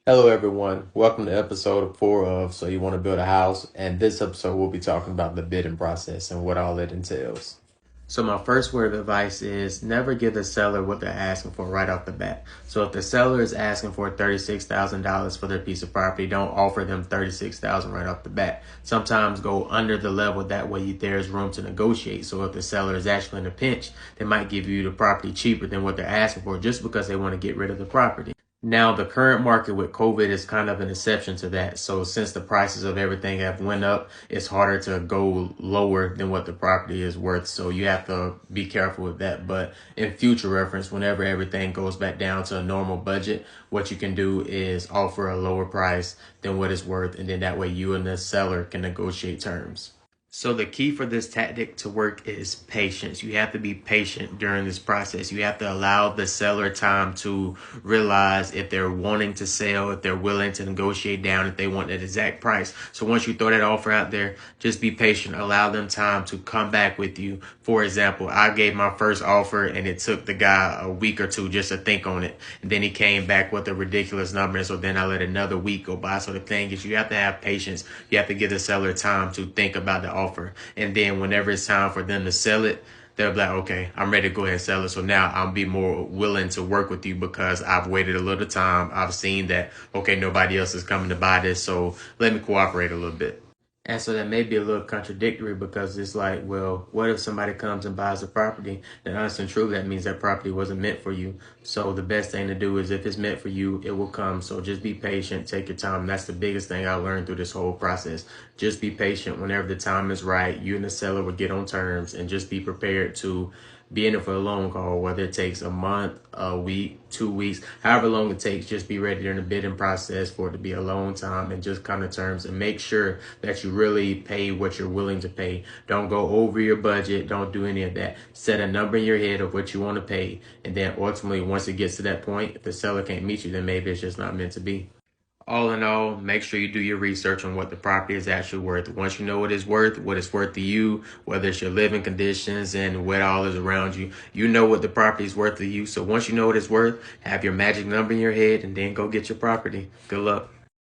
Hello, everyone. Welcome to episode 4 of So You Want to Build a House. And this episode, we'll be talking about the bidding process and what all it entails. So, my first word of advice is never give the seller what they're asking for right off the bat. So, if the seller is asking for $36,000 for their piece of property, don't offer them $36,000 right off the bat. Sometimes go under the level. That way, there's room to negotiate. So, if the seller is actually in a pinch, they might give you the property cheaper than what they're asking for just because they want to get rid of the property. Now, the current market with COVID is kind of an exception to that. So since the prices of everything have went up, it's harder to go lower than what the property is worth. So you have to be careful with that. But in future reference, whenever everything goes back down to a normal budget, what you can do is offer a lower price than what it's worth. And then that way you and the seller can negotiate terms. So the key for this tactic to work is patience. You have to be patient during this process. You have to allow the seller time to realize if they're wanting to sell, if they're willing to negotiate down, if they want that exact price. So once you throw that offer out there, just be patient. Allow them time to come back with you. For example, I gave my first offer and it took the guy a week or two just to think on it. And then he came back with a ridiculous number. And so then I let another week go by. So the thing is, you have to have patience. You have to give the seller time to think about the offer. And then whenever it's time for them to sell it, they'll be like, okay, I'm ready to go ahead and sell it. So now I'll be more willing to work with you because I've waited a little time. I've seen that, okay, nobody else is coming to buy this. So let me cooperate a little bit. And so that may be a little contradictory because it's like, well, what if somebody comes and buys a property? Then honestly and truly, that means that property wasn't meant for you. So the best thing to do is if it's meant for you, it will come. So just be patient, take your time. That's the biggest thing I learned through this whole process. Just be patient. Whenever the time is right, you and the seller will get on terms, and just be prepared to be in it for a long haul, whether it takes a month, a week, 2 weeks, however long it takes. Just be ready during the bidding process for it to be a long time, and just come to terms and make sure that you really pay what you're willing to pay. Don't go over your budget. Don't do any of that. Set a number in your head of what you want to pay. And then ultimately, once it gets to that point, if the seller can't meet you, then maybe it's just not meant to be. All in all, make sure you do your research on what the property is actually worth. Once you know what it's worth to you, whether it's your living conditions and what all is around you, you know what the property is worth to you. So once you know what it's worth, have your magic number in your head and then go get your property. Good luck.